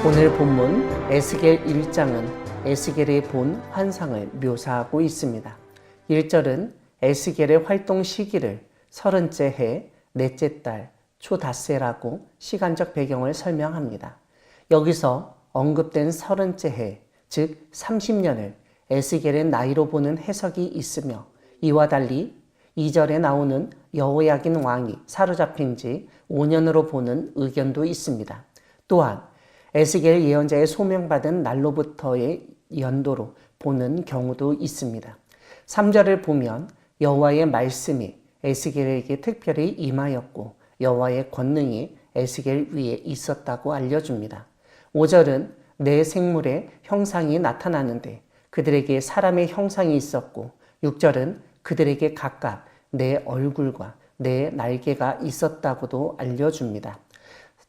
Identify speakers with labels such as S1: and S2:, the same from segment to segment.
S1: 오늘 본문 에스겔 1장은 에스겔이 본 환상을 묘사하고 있습니다. 1절은 에스겔의 활동 시기를 30째 해 넷째 달 초닷새라고 시간적 배경을 설명합니다. 여기서 언급된 30째 해, 즉 30년을 에스겔의 나이로 보는 해석이 있으며, 이와 달리 2절에 나오는 여호야긴 왕이 사로잡힌 지 5년으로 보는 의견도 있습니다. 또한 에스겔 예언자의 소명받은 날로부터의 연도로 보는 경우도 있습니다. 3절을 보면 여호와의 말씀이 에스겔에게 특별히 임하였고 여호와의 권능이 에스겔 위에 있었다고 알려줍니다. 5절은 내 생물의 형상이 나타나는데 그들에게 사람의 형상이 있었고, 6절은 그들에게 각각 내 얼굴과 내 날개가 있었다고도 알려줍니다.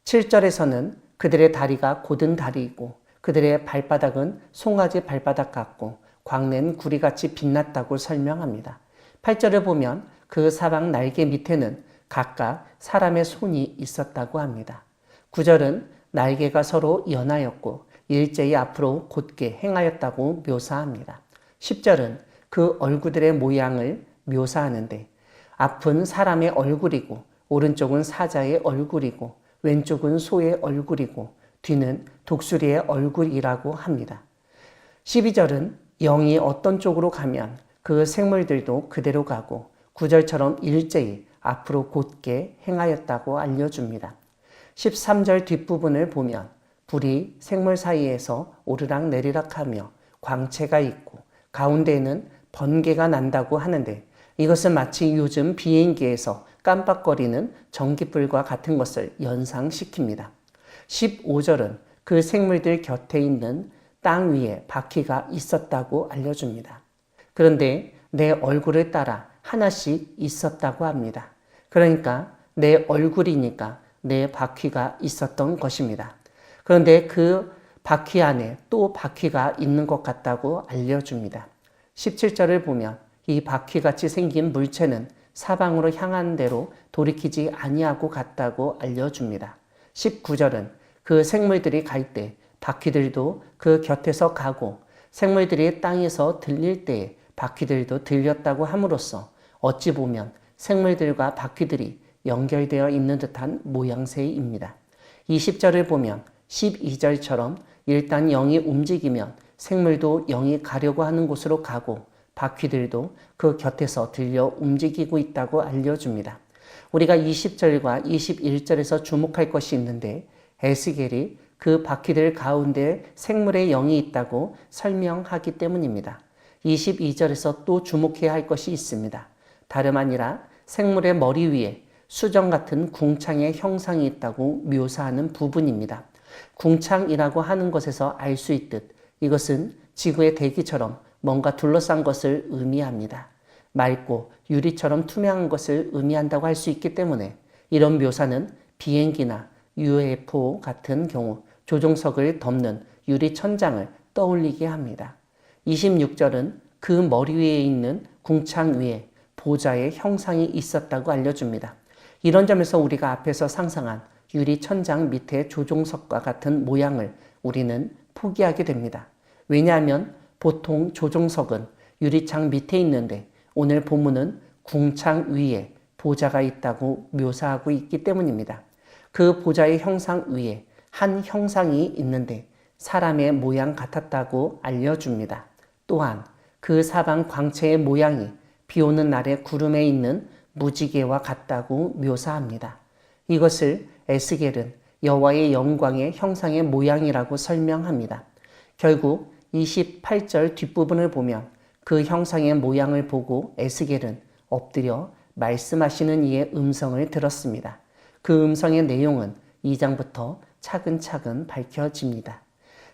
S1: 7절에서는 그들의 다리가 곧은 다리이고 그들의 발바닥은 송아지 발바닥 같고 광낸 구리같이 빛났다고 설명합니다. 8절을 보면 그 사방 날개 밑에는 각각 사람의 손이 있었다고 합니다. 9절은 날개가 서로 연하였고 일제히 앞으로 곧게 행하였다고 묘사합니다. 10절은 그 얼굴들의 모양을 묘사하는데 앞은 사람의 얼굴이고 오른쪽은 사자의 얼굴이고 왼쪽은 소의 얼굴이고 뒤는 독수리의 얼굴이라고 합니다. 12절은 영이 어떤 쪽으로 가면 그 생물들도 그대로 가고 9절처럼 일제히 앞으로 곧게 행하였다고 알려줍니다. 13절 뒷부분을 보면 불이 생물 사이에서 오르락 내리락 하며 광채가 있고 가운데에는 번개가 난다고 하는데, 이것은 마치 요즘 비행기에서 깜빡거리는 전기불과 같은 것을 연상시킵니다. 15절은 그 생물들 곁에 있는 땅 위에 바퀴가 있었다고 알려줍니다. 그런데 내 얼굴을 따라 하나씩 있었다고 합니다. 그러니까 내 얼굴이니까 내 바퀴가 있었던 것입니다. 그런데 그 바퀴 안에 또 바퀴가 있는 것 같다고 알려줍니다. 17절을 보면 이 바퀴같이 생긴 물체는 사방으로 향한 대로 돌이키지 아니하고 갔다고 알려줍니다. 19절은 그 생물들이 갈 때 바퀴들도 그 곁에서 가고 생물들이 땅에서 들릴 때에 바퀴들도 들렸다고 함으로써 어찌 보면 생물들과 바퀴들이 연결되어 있는 듯한 모양새입니다. 20절을 보면 12절처럼 일단 영이 움직이면 생물도 영이 가려고 하는 곳으로 가고 바퀴들도 그 곁에서 들려 움직이고 있다고 알려줍니다. 우리가 20절과 21절에서 주목할 것이 있는데 에스겔이 그 바퀴들 가운데 생물의 영이 있다고 설명하기 때문입니다. 22절에서 또 주목해야 할 것이 있습니다. 다름 아니라 생물의 머리 위에 수정 같은 궁창의 형상이 있다고 묘사하는 부분입니다. 궁창이라고 하는 것에서 알 수 있듯 이것은 지구의 대기처럼 뭔가 둘러싼 것을 의미합니다. 맑고 유리처럼 투명한 것을 의미한다고 할 수 있기 때문에 이런 묘사는 비행기나 UFO 같은 경우 조종석을 덮는 유리 천장을 떠올리게 합니다. 26절은 그 머리 위에 있는 궁창 위에 보좌의 형상이 있었다고 알려줍니다. 이런 점에서 우리가 앞에서 상상한 유리 천장 밑에 조종석과 같은 모양을 우리는 포기하게 됩니다. 왜냐하면 보통 조종석은 유리창 밑에 있는데 오늘 본문은 궁창 위에 보좌가 있다고 묘사하고 있기 때문입니다. 그 보좌의 형상 위에 한 형상이 있는데 사람의 모양 같았다고 알려줍니다. 또한 그 사방 광채의 모양이 비 오는 날에 구름에 있는 무지개와 같다고 묘사합니다. 이것을 에스겔은 여호와의 영광의 형상의 모양이라고 설명합니다. 결국 28절 뒷부분을 보면 그 형상의 모양을 보고 에스겔은 엎드려 말씀하시는 이의 음성을 들었습니다. 그 음성의 내용은 2장부터 차근차근 밝혀집니다.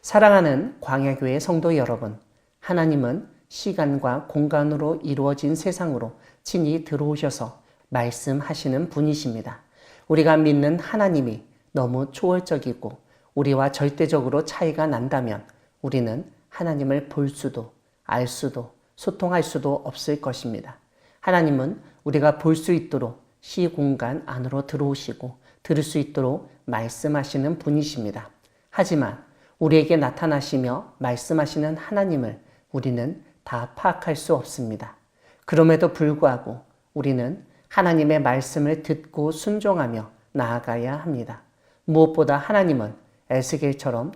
S1: 사랑하는 광야교회 성도 여러분, 하나님은 시간과 공간으로 이루어진 세상으로 친히 들어오셔서 말씀하시는 분이십니다. 우리가 믿는 하나님이 너무 초월적이고 우리와 절대적으로 차이가 난다면 우리는 하나님을 볼 수도 알 수도 소통할 수도 없을 것입니다. 하나님은 우리가 볼 수 있도록 시공간 안으로 들어오시고 들을 수 있도록 말씀하시는 분이십니다. 하지만 우리에게 나타나시며 말씀하시는 하나님을 우리는 다 파악할 수 없습니다. 그럼에도 불구하고 우리는 하나님의 말씀을 듣고 순종하며 나아가야 합니다. 무엇보다 하나님은 에스겔처럼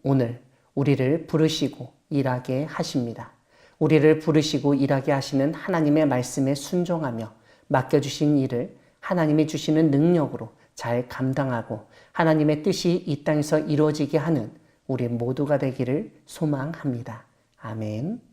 S1: 오늘 우리를 부르시고 일하게 하십니다. 우리를 부르시고 일하게 하시는 하나님의 말씀에 순종하며 맡겨주신 일을 하나님이 주시는 능력으로 잘 감당하고 하나님의 뜻이 이 땅에서 이루어지게 하는 우리 모두가 되기를 소망합니다. 아멘.